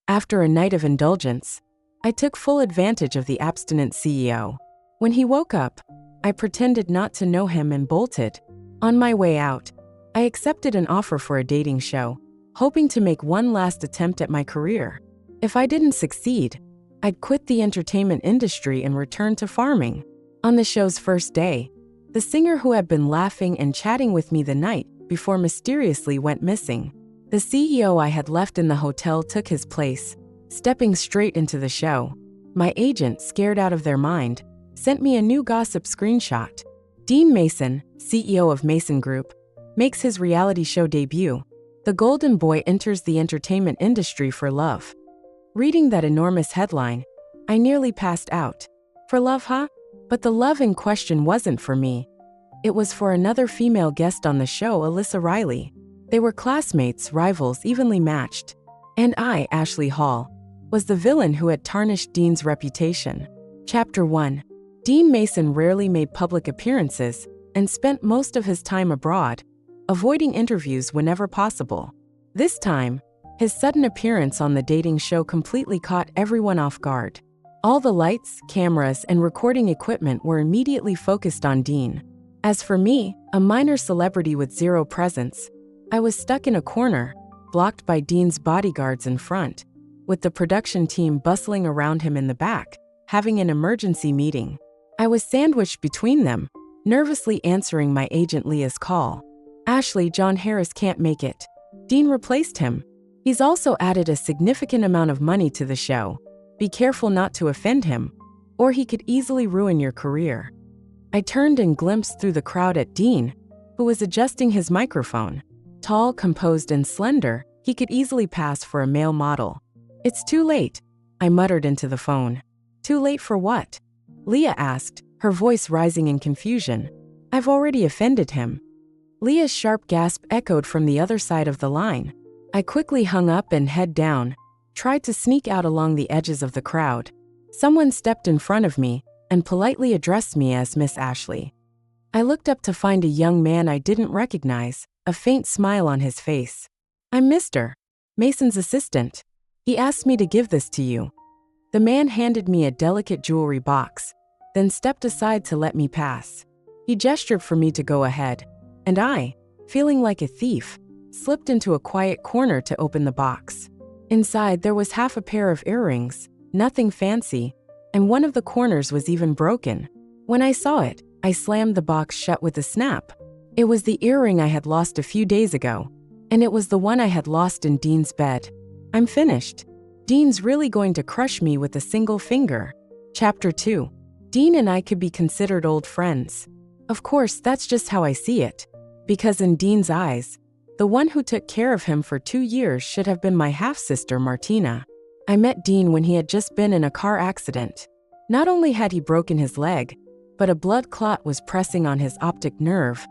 After a night of indulgence, I took full advantage of the abstinent CEO. When he woke up, I pretended not to know him and bolted. On my way out, I accepted an offer for a dating show, hoping to make one last attempt at my career. If I didn't succeed, I'd quit the entertainment industry and return to farming. On the show's first day, the singer who had been laughing and chatting with me the night before mysteriously went missing. The CEO I had left in the hotel took his place, stepping straight into the show. My agent, scared out of their mind, sent me a new gossip screenshot. Dean Mason, CEO of Mason Group, makes his reality show debut. The Golden Boy enters the entertainment industry for love. Reading that enormous headline, I nearly passed out. For love, huh? But the love in question wasn't for me. It was for another female guest on the show, Alyssa Riley. They were classmates, rivals, evenly matched. And I, Ashley Hall, was the villain who had tarnished Dean's reputation. Chapter 1. Dean Mason rarely made public appearances and spent most of his time abroad, avoiding interviews whenever possible. This time, his sudden appearance on the dating show completely caught everyone off guard. All the lights, cameras, and recording equipment were immediately focused on Dean. As for me, a minor celebrity with zero presence, I was stuck in a corner, blocked by Dean's bodyguards in front, with the production team bustling around him in the back, having an emergency meeting. I was sandwiched between them, nervously answering my agent Leah's call. Ashley, John Harris can't make it. Dean replaced him. He's also added a significant amount of money to the show. Be careful not to offend him, or he could easily ruin your career. I turned and glimpsed through the crowd at Dean, who was adjusting his microphone. Tall, composed, and slender, he could easily pass for a male model. It's too late, I muttered into the phone. Too late for what? Leah asked, her voice rising in confusion. I've already offended him. Leah's sharp gasp echoed from the other side of the line. I quickly hung up and, head down, tried to sneak out along the edges of the crowd. Someone stepped in front of me and politely addressed me as Miss Ashley. I looked up to find a young man I didn't recognize, a faint smile on his face. I'm Mr. Mason's assistant. He asked me to give this to you. The man handed me a delicate jewelry box, then stepped aside to let me pass. He gestured for me to go ahead, and I, feeling like a thief, slipped into a quiet corner to open the box. Inside, there was half a pair of earrings, nothing fancy, and one of the corners was even broken. When I saw it, I slammed the box shut with a snap. It was the earring I had lost a few days ago, and it was the one I had lost in Dean's bed. I'm finished. Dean's really going to crush me with a single finger. Chapter 2. Dean and I could be considered old friends. Of course, that's just how I see it. Because in Dean's eyes, the one who took care of him for 2 years should have been my half-sister, Martina. I met Dean when he had just been in a car accident. Not only had he broken his leg, but a blood clot was pressing on his optic nerve,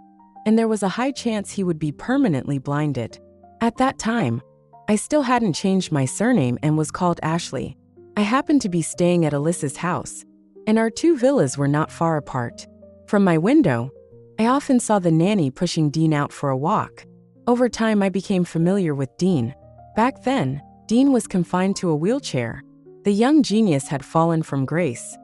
and there was a high chance he would be permanently blinded. At that time, I still hadn't changed my surname and was called Ashley. I happened to be staying at Alyssa's house, and our 2 villas were not far apart. From my window, I often saw the nanny pushing Dean out for a walk. Over time, I became familiar with Dean. Back then, Dean was confined to a wheelchair. The young genius had fallen from grace,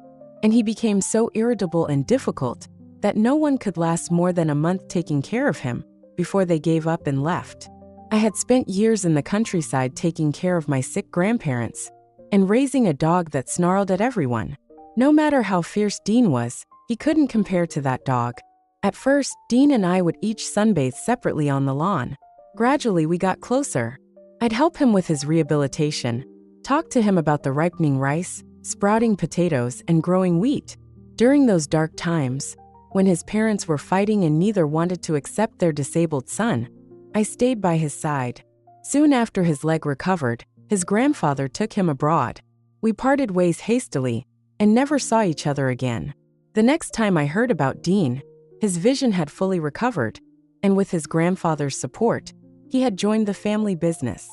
and he became so irritable and difficult that no one could last more than a month taking care of him before they gave up and left. I had spent years in the countryside taking care of my sick grandparents and raising a dog that snarled at everyone. No matter how fierce Dean was, he couldn't compare to that dog. At first, Dean and I would each sunbathe separately on the lawn. Gradually, we got closer. I'd help him with his rehabilitation, talk to him about the ripening rice, sprouting potatoes, and growing wheat. During those dark times, when his parents were fighting and neither wanted to accept their disabled son, I stayed by his side. Soon after his leg recovered, his grandfather took him abroad. We parted ways hastily and never saw each other again. The next time I heard about Dean, his vision had fully recovered, and with his grandfather's support, he had joined the family business.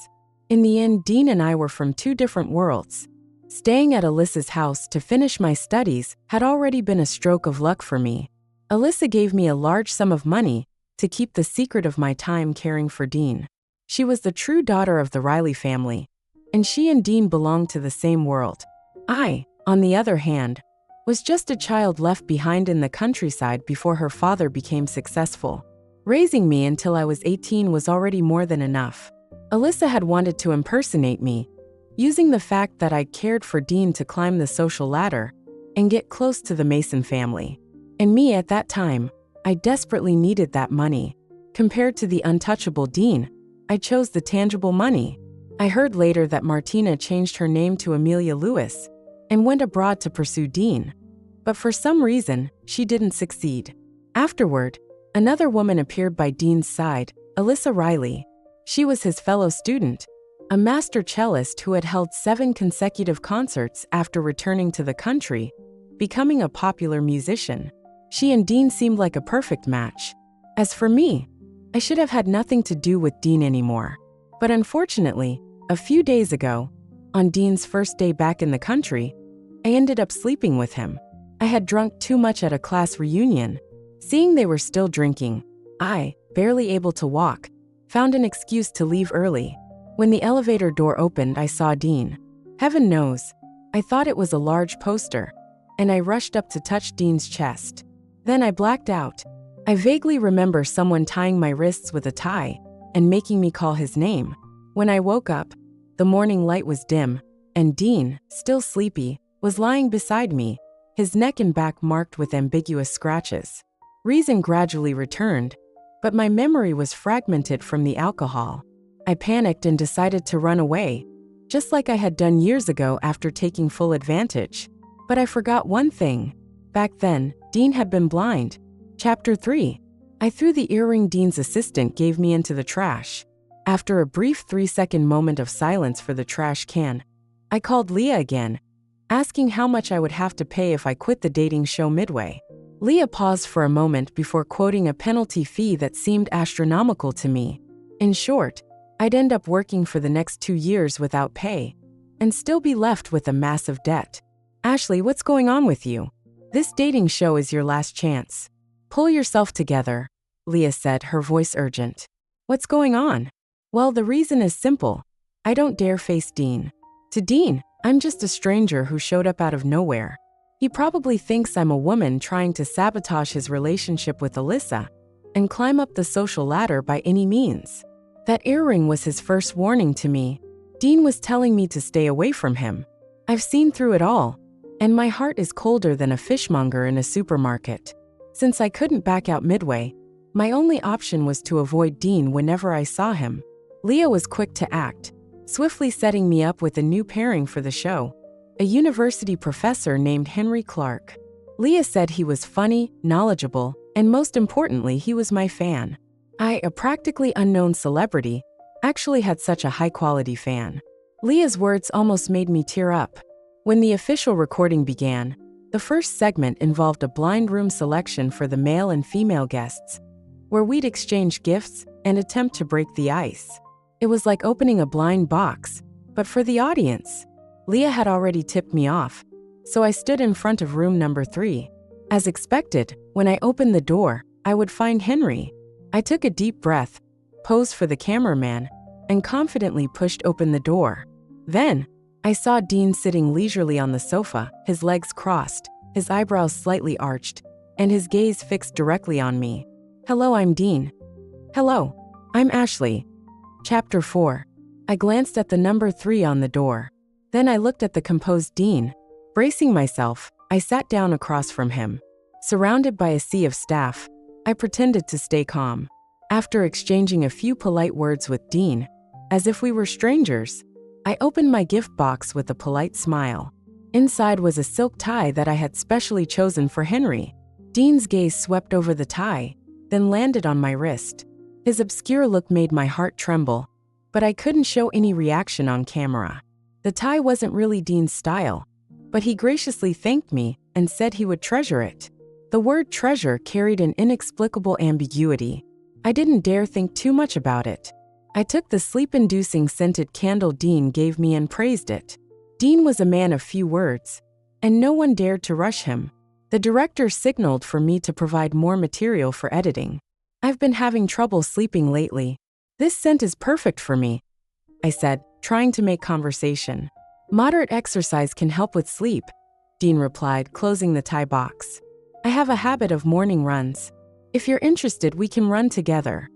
In the end, Dean and I were from 2 different worlds. Staying at Alyssa's house to finish my studies had already been a stroke of luck for me. Alyssa gave me a large sum of money to keep the secret of my time caring for Dean. She was the true daughter of the Riley family, and she and Dean belonged to the same world. I, on the other hand, was just a child left behind in the countryside before her father became successful. Raising me until I was 18 was already more than enough. Alyssa had wanted to impersonate me, using the fact that I cared for Dean to climb the social ladder and get close to the Mason family. And me at that time, I desperately needed that money. Compared to the untouchable Dean, I chose the tangible money. I heard later that Martina changed her name to Amelia Lewis and went abroad to pursue Dean. But for some reason, she didn't succeed. Afterward, another woman appeared by Dean's side, Alyssa Riley. She was his fellow student, a master cellist who had held 7 consecutive concerts after returning to the country, becoming a popular musician. She and Dean seemed like a perfect match. As for me, I should have had nothing to do with Dean anymore. But unfortunately, a few days ago, on Dean's first day back in the country, I ended up sleeping with him. I had drunk too much at a class reunion. Seeing they were still drinking, I, barely able to walk, found an excuse to leave early. When the elevator door opened, I saw Dean. Heaven knows, I thought it was a large poster, and I rushed up to touch Dean's chest. Then I blacked out. I vaguely remember someone tying my wrists with a tie and making me call his name. When I woke up, the morning light was dim, and Dean, still sleepy, was lying beside me, his neck and back marked with ambiguous scratches. Reason gradually returned, but my memory was fragmented from the alcohol. I panicked and decided to run away, just like I had done years ago after taking full advantage. But I forgot one thing. Back then, Dean had been blind. Chapter 3. I threw the earring Dean's assistant gave me into the trash. After a brief 3-second moment of silence for the trash can, I called Leah again, asking how much I would have to pay if I quit the dating show midway. Leah paused for a moment before quoting a penalty fee that seemed astronomical to me. In short, I'd end up working for the next 2 years without pay and still be left with a massive debt. Ashley, what's going on with you? This dating show is your last chance. Pull yourself together, Leah said, her voice urgent. What's going on? Well, the reason is simple. I don't dare face Dean. To Dean, I'm just a stranger who showed up out of nowhere. He probably thinks I'm a woman trying to sabotage his relationship with Alyssa and climb up the social ladder by any means. That earring was his first warning to me. Dean was telling me to stay away from him. I've seen through it all, and my heart is colder than a fishmonger in a supermarket. Since I couldn't back out midway, my only option was to avoid Dean whenever I saw him. Leah was quick to act, swiftly setting me up with a new pairing for the show, a university professor named Henry Clark. Leah said he was funny, knowledgeable, and most importantly, he was my fan. I, a practically unknown celebrity, actually had such a high-quality fan. Leah's words almost made me tear up. When the official recording began, the first segment involved a blind room selection for the male and female guests, where we'd exchange gifts and attempt to break the ice. It was like opening a blind box, but for the audience. Leah had already tipped me off, so I stood in front of room number 3. As expected, when I opened the door, I would find Henry. I took a deep breath, posed for the cameraman, and confidently pushed open the door. Then, I saw Dean sitting leisurely on the sofa, his legs crossed, his eyebrows slightly arched, and his gaze fixed directly on me. Hello, I'm Dean. Hello, I'm Ashley. Chapter 4. I glanced at the number 3 on the door. Then I looked at the composed Dean. Bracing myself, I sat down across from him. Surrounded by a sea of staff, I pretended to stay calm. After exchanging a few polite words with Dean, as if we were strangers, I opened my gift box with a polite smile. Inside was a silk tie that I had specially chosen for Henry. Dean's gaze swept over the tie, then landed on my wrist. His obscure look made my heart tremble, but I couldn't show any reaction on camera. The tie wasn't really Dean's style, but he graciously thanked me and said he would treasure it. The word treasure carried an inexplicable ambiguity. I didn't dare think too much about it. I took the sleep-inducing scented candle Dean gave me and praised it. Dean was a man of few words, and no one dared to rush him. The director signaled for me to provide more material for editing. I've been having trouble sleeping lately. This scent is perfect for me, I said, trying to make conversation. Moderate exercise can help with sleep, Dean replied, closing the tie box. I have a habit of morning runs. If you're interested, we can run together.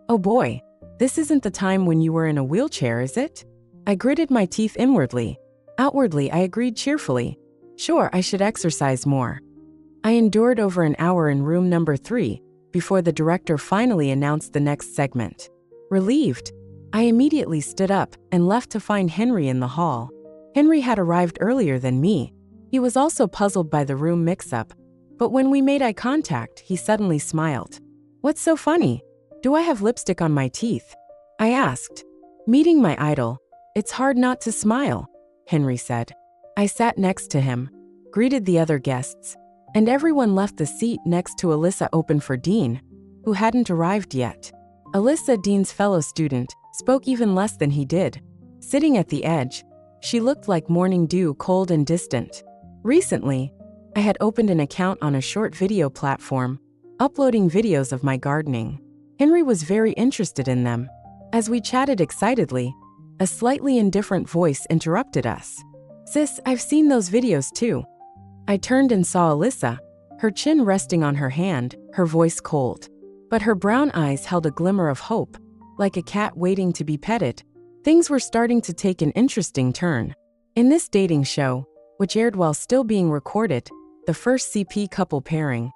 Oh boy, this isn't the time when you were in a wheelchair, is it? I gritted my teeth inwardly. Outwardly, I agreed cheerfully. Sure, I should exercise more. I endured over an hour in room number 3 before the director finally announced the next segment. Relieved, I immediately stood up and left to find Henry in the hall. Henry had arrived earlier than me. He was also puzzled by the room mix-up, but when we made eye contact, he suddenly smiled. What's so funny? Do I have lipstick on my teeth? I asked. Meeting my idol, it's hard not to smile, Henry said. I sat next to him, greeted the other guests, and everyone left the seat next to Alyssa open for Dean, who hadn't arrived yet. Alyssa, Dean's fellow student, spoke even less than he did. Sitting at the edge, she looked like morning dew, cold and distant. Recently, I had opened an account on a short video platform, uploading videos of my gardening. Henry was very interested in them. As we chatted excitedly, a slightly indifferent voice interrupted us. Sis, I've seen those videos too. I turned and saw Alyssa, her chin resting on her hand, her voice cold. But her brown eyes held a glimmer of hope, like a cat waiting to be petted. Things were starting to take an interesting turn. In this dating show, which aired while still being recorded, the first CP couple pairing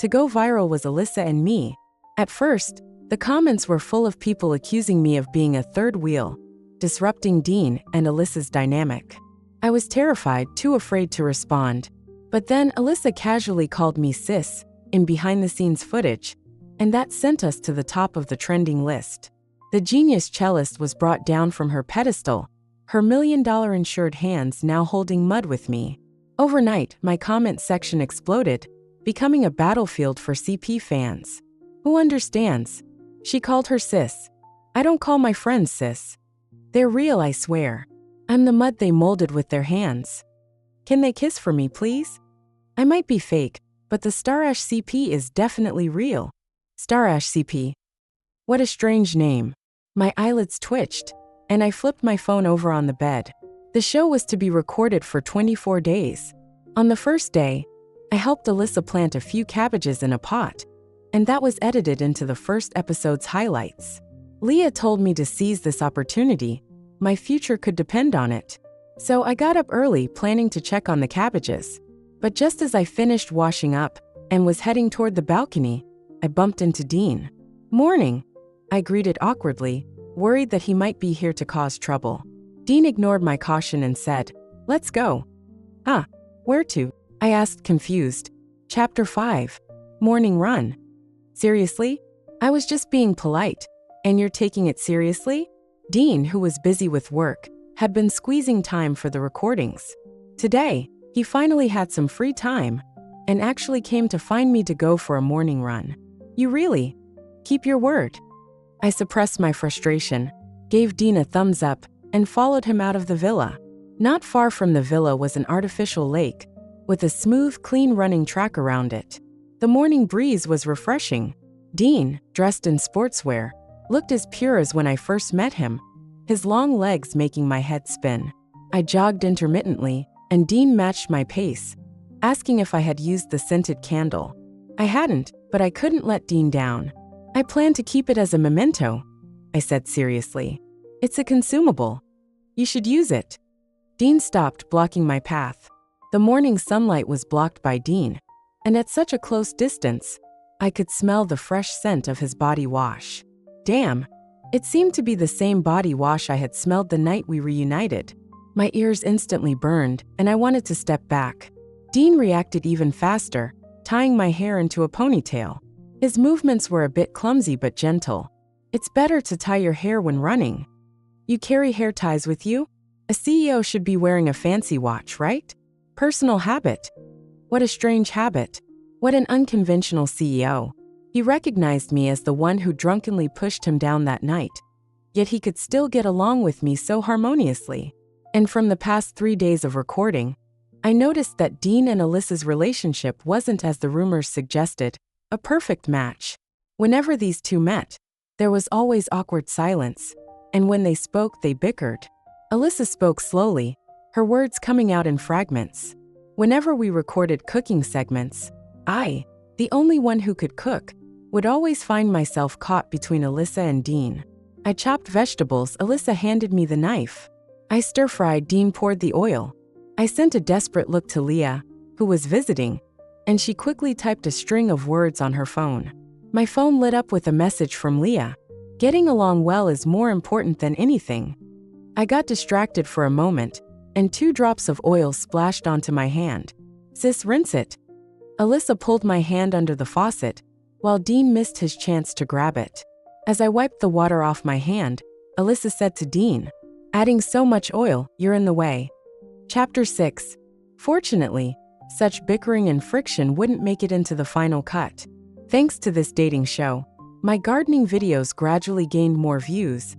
to go viral was Alyssa and me. At first, the comments were full of people accusing me of being a third wheel, disrupting Dean and Alyssa's dynamic. I was terrified, too afraid to respond. But then Alyssa casually called me sis in behind-the-scenes footage, and that sent us to the top of the trending list. The genius cellist was brought down from her pedestal, her million-dollar insured hands now holding mud with me. Overnight, my comment section exploded, becoming a battlefield for CP fans. Who understands? She called her sis. I don't call my friends sis. They're real, I swear. I'm the mud they molded with their hands. Can they kiss for me, please? I might be fake, but the Starash CP is definitely real. Starash CP. What a strange name. My eyelids twitched, and I flipped my phone over on the bed. The show was to be recorded for 24 days. On the first day, I helped Alyssa plant a few cabbages in a pot, and that was edited into the first episode's highlights. Leah told me to seize this opportunity. My future could depend on it. So I got up early, planning to check on the cabbages. But just as I finished washing up and was heading toward the balcony, I bumped into Dean. Morning, I greeted awkwardly, worried that he might be here to cause trouble. Dean ignored my caution and said, "Let's go." "Ah, where to?" I asked, confused. Chapter 5. Morning Run. Seriously? I was just being polite. And you're taking it seriously? Dean, who was busy with work, had been squeezing time for the recordings. Today, he finally had some free time and actually came to find me to go for a morning run. You really? Keep your word. I suppressed my frustration, gave Dean a thumbs up, and followed him out of the villa. Not far from the villa was an artificial lake, with a smooth, clean running track around it. The morning breeze was refreshing. Dean, dressed in sportswear, looked as pure as when I first met him, his long legs making my head spin. I jogged intermittently, and Dean matched my pace, asking if I had used the scented candle. I hadn't, but I couldn't let Dean down. I plan to keep it as a memento, I said seriously. It's a consumable. You should use it. Dean stopped, blocking my path. The morning sunlight was blocked by Dean, and at such a close distance, I could smell the fresh scent of his body wash. Damn, it seemed to be the same body wash I had smelled the night we reunited. My ears instantly burned, and I wanted to step back. Dean reacted even faster, tying my hair into a ponytail. His movements were a bit clumsy but gentle. It's better to tie your hair when running. You carry hair ties with you? A CEO should be wearing a fancy watch, right? Personal habit. What a strange habit. What an unconventional CEO. He recognized me as the one who drunkenly pushed him down that night. Yet he could still get along with me so harmoniously. And from the past 3 days of recording, I noticed that Dean and Alyssa's relationship wasn't, as the rumors suggested, a perfect match. Whenever these two met, there was always awkward silence, and when they spoke, they bickered. Alyssa spoke slowly, her words coming out in fragments. Whenever we recorded cooking segments, I, the only one who could cook, would always find myself caught between Alyssa and Dean. I chopped vegetables, Alyssa handed me the knife. I stir-fried, Dean poured the oil. I sent a desperate look to Leah, who was visiting, and she quickly typed a string of words on her phone. My phone lit up with a message from Leah. Getting along well is more important than anything. I got distracted for a moment, and 2 drops of oil splashed onto my hand. Sis, rinse it. Alyssa pulled my hand under the faucet, while Dean missed his chance to grab it. As I wiped the water off my hand, Alyssa said to Dean, "Adding so much oil, you're in the way." Chapter 6. Fortunately, such bickering and friction wouldn't make it into the final cut. Thanks to this dating show, my gardening videos gradually gained more views,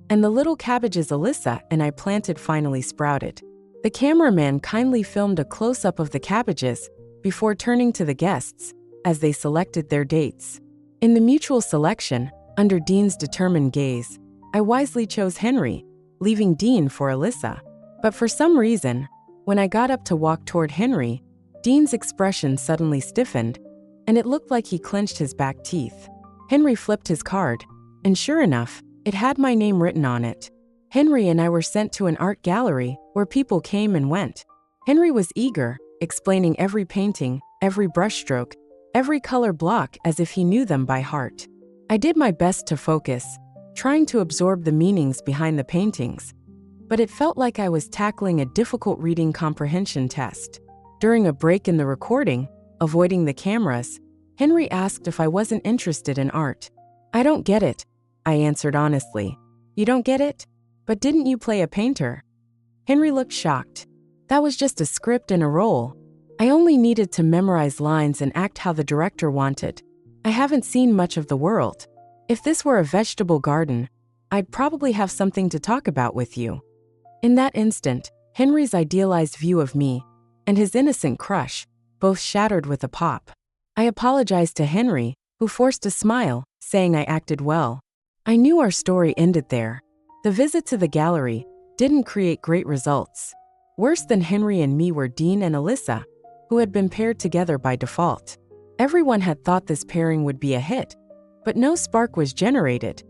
and the little cabbages Alyssa and I planted finally sprouted. The cameraman kindly filmed a close-up of the cabbages before turning to the guests as they selected their dates. In the mutual selection, under Dean's determined gaze, I wisely chose Henry, leaving Dean for Alyssa. But for some reason, when I got up to walk toward Henry, Dean's expression suddenly stiffened, and it looked like he clenched his back teeth. Henry flipped his card, and sure enough, it had my name written on it. Henry and I were sent to an art gallery where people came and went. Henry was eager, explaining every painting, every brushstroke, every color block as if he knew them by heart. I did my best to focus, trying to absorb the meanings behind the paintings, but it felt like I was tackling a difficult reading comprehension test. During a break in the recording, avoiding the cameras, Henry asked if I wasn't interested in art. "I don't get it," I answered honestly. "You don't get it? But didn't you play a painter?" Henry looked shocked. "That was just a script and a role. I only needed to memorize lines and act how the director wanted. I haven't seen much of the world. If this were a vegetable garden, I'd probably have something to talk about with you." In that instant, Henry's idealized view of me and his innocent crush both shattered with a pop. I apologized to Henry, who forced a smile, saying I acted well. I knew our story ended there. The visit to the gallery didn't create great results. Worse than Henry and me were Dean and Alyssa, who had been paired together by default. Everyone had thought this pairing would be a hit, but no spark was generated,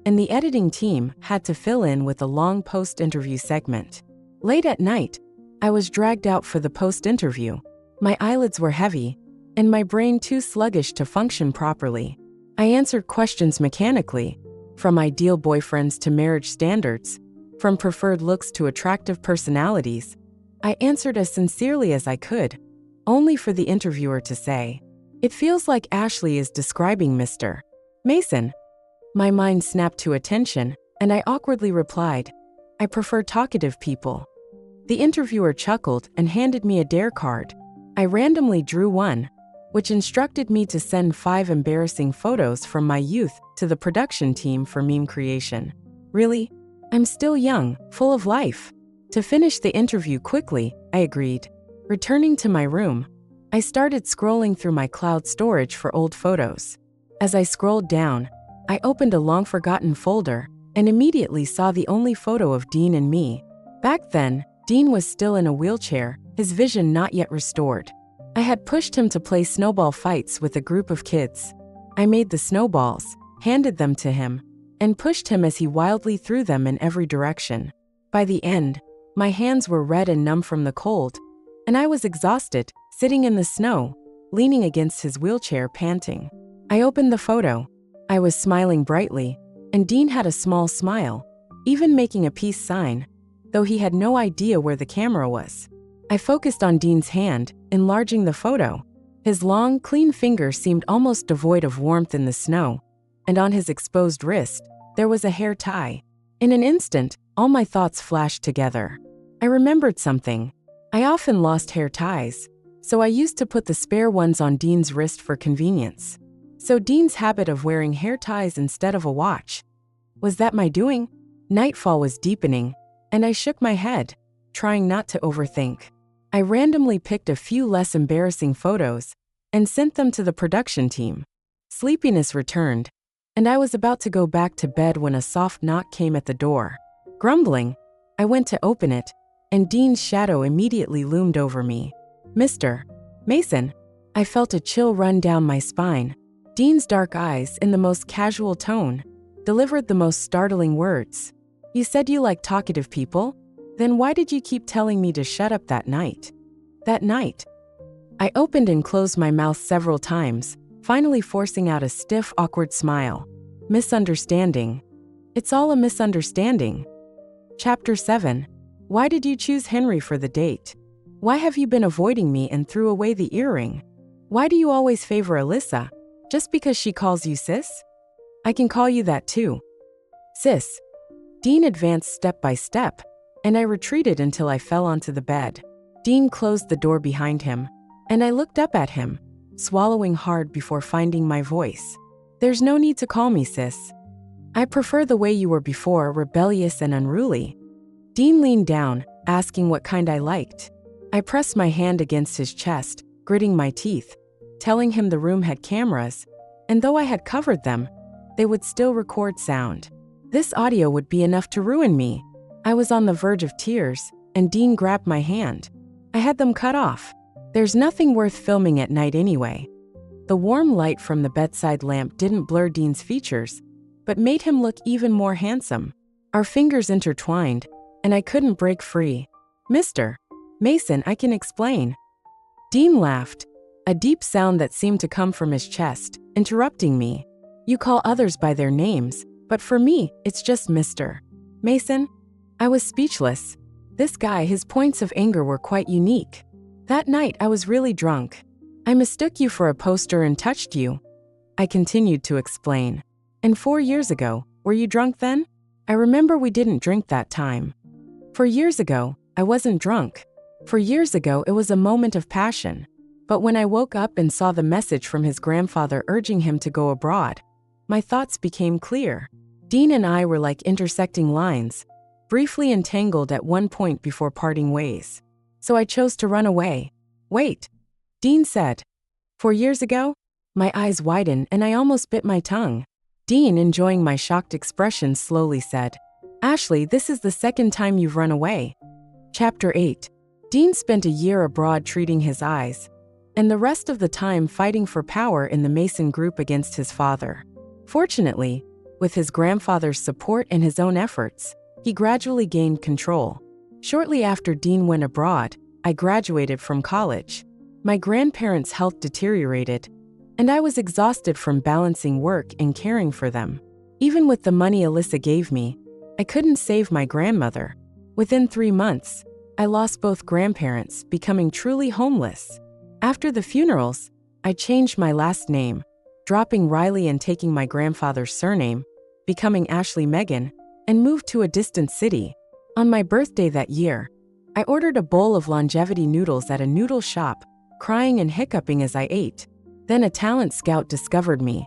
and the editing team had to fill in with a long post-interview segment. Late at night, I was dragged out for the post-interview. My eyelids were heavy, and my brain too sluggish to function properly. I answered questions mechanically, from ideal boyfriends to marriage standards, from preferred looks to attractive personalities. I answered as sincerely as I could, only for the interviewer to say, "It feels like Ashley is describing Mr. Mason." My mind snapped to attention, and I awkwardly replied, "I prefer talkative people." The interviewer chuckled and handed me a dare card. I randomly drew one, which instructed me to send 5 embarrassing photos from my youth to the production team for meme creation. Really? I'm still young, full of life. To finish the interview quickly, I agreed. Returning to my room, I started scrolling through my cloud storage for old photos. As I scrolled down, I opened a long-forgotten folder and immediately saw the only photo of Dean and me. Back then, Dean was still in a wheelchair, his vision not yet restored. I had pushed him to play snowball fights with a group of kids. I made the snowballs, handed them to him, and pushed him as he wildly threw them in every direction. By the end, my hands were red and numb from the cold, and I was exhausted, sitting in the snow, leaning against his wheelchair, panting. I opened the photo. I was smiling brightly, and Dean had a small smile, even making a peace sign, though he had no idea where the camera was. I focused on Dean's hand, enlarging the photo. His long, clean fingers seemed almost devoid of warmth in the snow, and on his exposed wrist, there was a hair tie. In an instant, all my thoughts flashed together. I remembered something. I often lost hair ties, so I used to put the spare ones on Dean's wrist for convenience. So Dean's habit of wearing hair ties instead of a watch. Was that my doing? Nightfall was deepening, and I shook my head, trying not to overthink. I randomly picked a few less embarrassing photos and sent them to the production team. Sleepiness returned, and I was about to go back to bed when a soft knock came at the door. Grumbling, I went to open it, and Dean's shadow immediately loomed over me. "Mr. Mason." I felt a chill run down my spine. Dean's dark eyes, in the most casual tone, delivered the most startling words. "You said you like talkative people? Then why did you keep telling me to shut up that night?" That night. I opened and closed my mouth several times, finally forcing out a stiff, awkward smile. Misunderstanding. It's all a misunderstanding. Chapter 7. Why did you choose Henry for the date? Why have you been avoiding me and threw away the earring? Why do you always favor Alyssa? Just because she calls you sis? I can call you that too. Sis. Dean advanced step by step, and I retreated until I fell onto the bed. Dean closed the door behind him, and I looked up at him, swallowing hard before finding my voice. "There's no need to call me sis. I prefer the way you were before, rebellious and unruly." Dean leaned down, asking what kind I liked. I pressed my hand against his chest, gritting my teeth, telling him the room had cameras, and though I had covered them, they would still record sound. This audio would be enough to ruin me. I was on the verge of tears, and Dean grabbed my hand. I had them cut off. There's nothing worth filming at night anyway. The warm light from the bedside lamp didn't blur Dean's features, but made him look even more handsome. Our fingers intertwined, and I couldn't break free. "Mr. Mason, I can explain." Dean laughed, a deep sound that seemed to come from his chest, interrupting me. "You call others by their names, but for me, it's just Mr. Mason." I was speechless. This guy, his points of anger were quite unique. That night, I was really drunk. "I mistook you for a poster and touched you," I continued to explain. "And 4 years ago, were you drunk then? I remember we didn't drink that time." 4 years ago, I wasn't drunk. 4 years ago, it was a moment of passion. But when I woke up and saw the message from his grandfather urging him to go abroad, my thoughts became clear. Dean and I were like intersecting lines, briefly entangled at one point before parting ways. So I chose to run away. "Wait," Dean said. 4 years ago?" My eyes widened and I almost bit my tongue. Dean, enjoying my shocked expression, slowly said, "Ashley, this is the second time you've run away." Chapter 8. Dean spent a year abroad treating his eyes, and the rest of the time fighting for power in the Mason group against his father. Fortunately, with his grandfather's support and his own efforts, he gradually gained control. Shortly after Dean went abroad, I graduated from college. My grandparents' health deteriorated, and I was exhausted from balancing work and caring for them. Even with the money Alyssa gave me, I couldn't save my grandmother. Within 3 months, I lost both grandparents, becoming truly homeless. After the funerals, I changed my last name, dropping Riley and taking my grandfather's surname, becoming Ashley Megan, and moved to a distant city. On my birthday that year, I ordered a bowl of longevity noodles at a noodle shop, crying and hiccuping as I ate. Then a talent scout discovered me,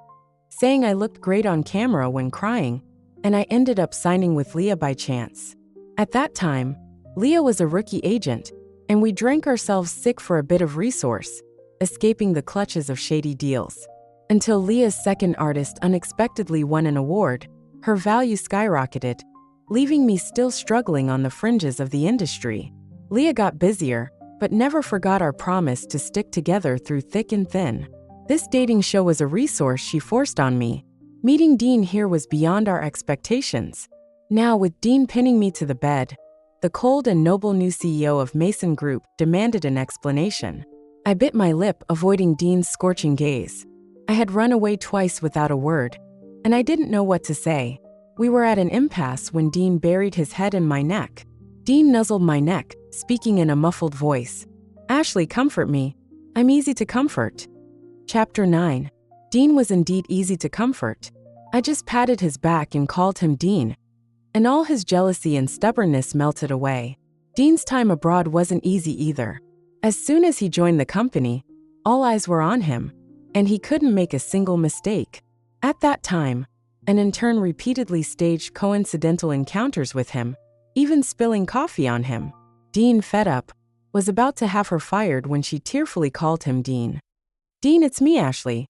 saying I looked great on camera when crying, and I ended up signing with Leah by chance. At that time, Leah was a rookie agent, and we drank ourselves sick for a bit of resource, escaping the clutches of shady deals. Until Leah's second artist unexpectedly won an award, her value skyrocketed, leaving me still struggling on the fringes of the industry. Leah got busier, but never forgot our promise to stick together through thick and thin. This dating show was a resource she forced on me. Meeting Dean here was beyond our expectations. Now, with Dean pinning me to the bed, the cold and noble new CEO of Mason Group demanded an explanation. I bit my lip, avoiding Dean's scorching gaze. I had run away twice without a word, and I didn't know what to say. We were at an impasse when Dean buried his head in my neck. Dean nuzzled my neck, speaking in a muffled voice. "Ashley, comfort me. I'm easy to comfort." Chapter 9. Dean was indeed easy to comfort. I just patted his back and called him Dean, and all his jealousy and stubbornness melted away. Dean's time abroad wasn't easy either. As soon as he joined the company, all eyes were on him, and he couldn't make a single mistake. At that time, an intern repeatedly staged coincidental encounters with him, even spilling coffee on him. Dean, fed up, was about to have her fired when she tearfully called him Dean. "Dean, it's me, Ashley."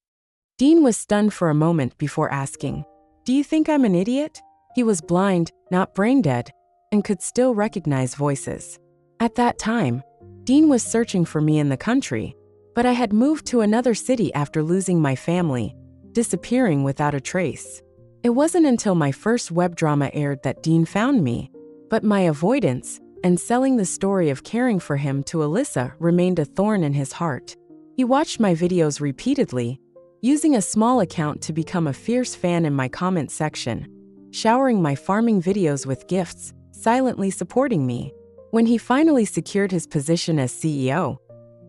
Dean was stunned for a moment before asking, "Do you think I'm an idiot?" He was blind, not brain dead, and could still recognize voices. At that time, Dean was searching for me in the country, but I had moved to another city after losing my family, disappearing without a trace. It wasn't until my first web drama aired that Dean found me, but my avoidance and selling the story of caring for him to Alyssa remained a thorn in his heart. He watched my videos repeatedly, using a small account to become a fierce fan in my comment section, showering my farming videos with gifts, silently supporting me. When he finally secured his position as CEO,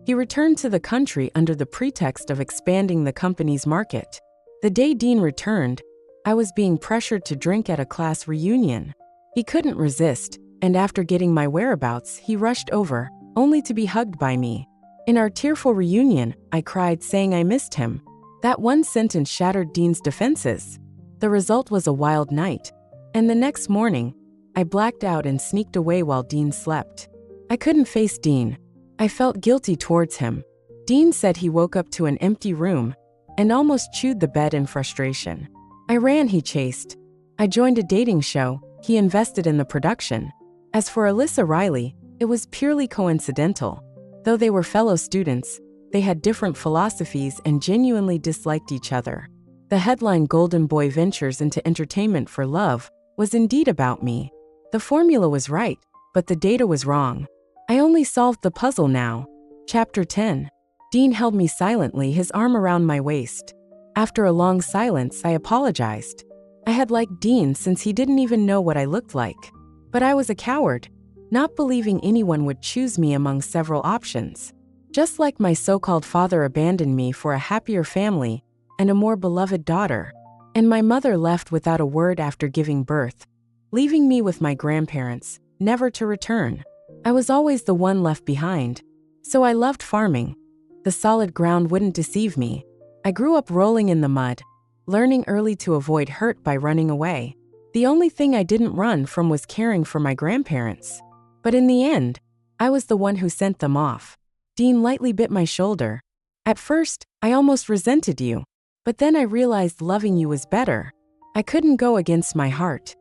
he returned to the country under the pretext of expanding the company's market. The day Dean returned, I was being pressured to drink at a class reunion. He couldn't resist, and after getting my whereabouts, he rushed over, only to be hugged by me. In our tearful reunion, I cried, saying I missed him. That one sentence shattered Dean's defenses. The result was a wild night, and the next morning, I blacked out and sneaked away while Dean slept. I couldn't face Dean. I felt guilty towards him. Dean said he woke up to an empty room and almost chewed the bed in frustration. I ran, he chased. I joined a dating show, he invested in the production. As for Alyssa Riley, it was purely coincidental. Though they were fellow students, they had different philosophies and genuinely disliked each other. The headline "Golden Boy Ventures into Entertainment for Love" was indeed about me. The formula was right, but the data was wrong. I only solved the puzzle now. Chapter 10. Dean held me silently, his arm around my waist. After a long silence, I apologized. I had liked Dean since he didn't even know what I looked like. But I was a coward, not believing anyone would choose me among several options. Just like my so-called father abandoned me for a happier family and a more beloved daughter, and my mother left without a word after giving birth, leaving me with my grandparents, never to return. I was always the one left behind. So I loved farming. The solid ground wouldn't deceive me. I grew up rolling in the mud, learning early to avoid hurt by running away. The only thing I didn't run from was caring for my grandparents. But in the end, I was the one who sent them off. Dean lightly bit my shoulder. At first, I almost resented you, but then I realized loving you was better. I couldn't go against my heart.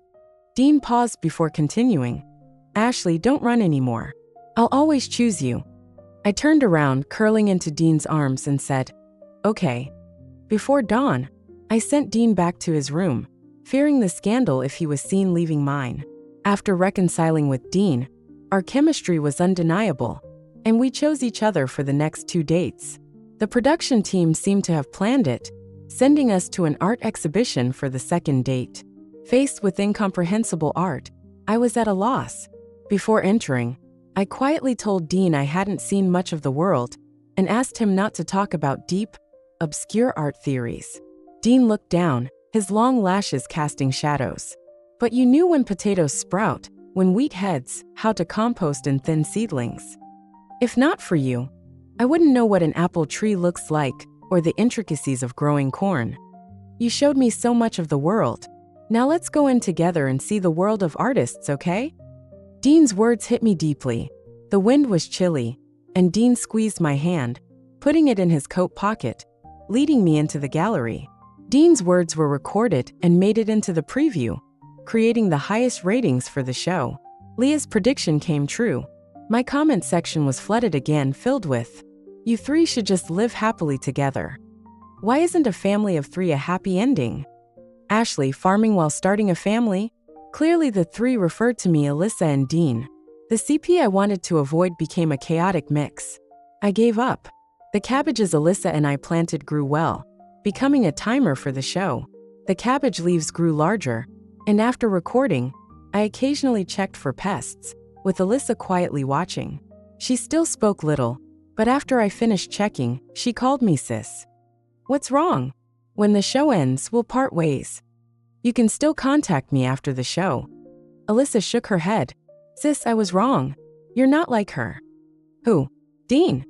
Dean paused before continuing. Ashley, don't run anymore. I'll always choose you. I turned around, curling into Dean's arms, and said, okay. Before dawn, I sent Dean back to his room, fearing the scandal if he was seen leaving mine. After reconciling with Dean, our chemistry was undeniable, and we chose each other for the next 2 dates. The production team seemed to have planned it, sending us to an art exhibition for the second date. Faced with incomprehensible art, I was at a loss. Before entering, I quietly told Dean I hadn't seen much of the world and asked him not to talk about deep, obscure art theories. Dean looked down, his long lashes casting shadows. But you knew when potatoes sprout, when wheat heads, how to compost and thin seedlings. If not for you, I wouldn't know what an apple tree looks like or the intricacies of growing corn. You showed me so much of the world. Now let's go in together and see the world of artists, okay? Dean's words hit me deeply. The wind was chilly, and Dean squeezed my hand, putting it in his coat pocket, leading me into the gallery. Dean's words were recorded and made it into the preview, creating the highest ratings for the show. Leah's prediction came true. My comment section was flooded again, filled with, "You three should just live happily together. Why isn't a family of 3 a happy ending? Ashley, farming while starting a family?" Clearly the 3 referred to me, Alyssa and Dean. The CP I wanted to avoid became a chaotic mix. I gave up. The cabbages Alyssa and I planted grew well, becoming a timer for the show. The cabbage leaves grew larger, and after recording, I occasionally checked for pests, with Alyssa quietly watching. She still spoke little, but after I finished checking, she called me sis. "What's wrong? When the show ends, we'll part ways. You can still contact me after the show." Alyssa shook her head. "Sis, I was wrong. You're not like her." "Who?" "Dean."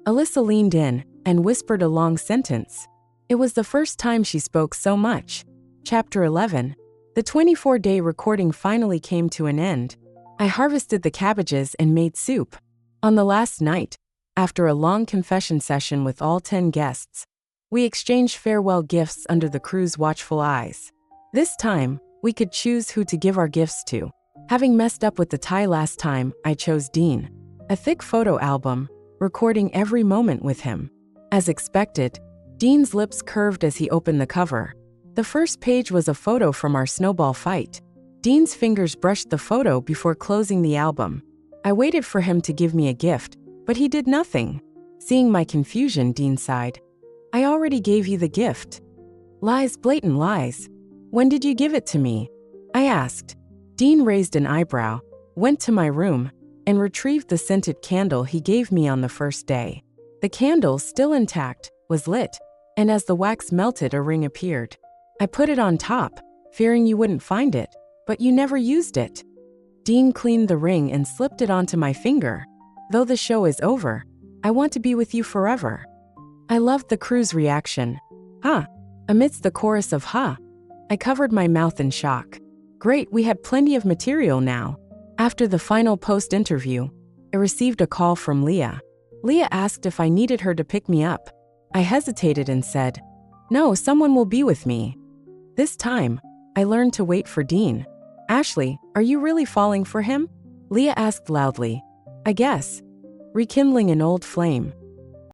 Alyssa leaned in and whispered a long sentence. It was the first time she spoke so much. Chapter 11. The 24-day recording finally came to an end. I harvested the cabbages and made soup. On the last night, after a long confession session with all 10 guests, we exchanged farewell gifts under the crew's watchful eyes. This time, we could choose who to give our gifts to. Having messed up with the tie last time, I chose Dean. A thick photo album, recording every moment with him. As expected, Dean's lips curved as he opened the cover. The first page was a photo from our snowball fight. Dean's fingers brushed the photo before closing the album. I waited for him to give me a gift, but he did nothing. Seeing my confusion, Dean sighed. I already gave you the gift. Lies, blatant lies. When did you give it to me? I asked. Dean raised an eyebrow, went to my room, and retrieved the scented candle he gave me on the first day. The candle, still intact, was lit, and as the wax melted, a ring appeared. I put it on top, fearing you wouldn't find it, but you never used it. Dean cleaned the ring and slipped it onto my finger. Though the show is over, I want to be with you forever. I loved the crew's reaction. Huh. Amidst the chorus of huh, I covered my mouth in shock. Great, we had plenty of material now. After the final post-interview, I received a call from Leah. Leah asked if I needed her to pick me up. I hesitated and said, no, someone will be with me. This time, I learned to wait for Dean. Ashley, are you really falling for him? Leah asked loudly. I guess. Rekindling an old flame.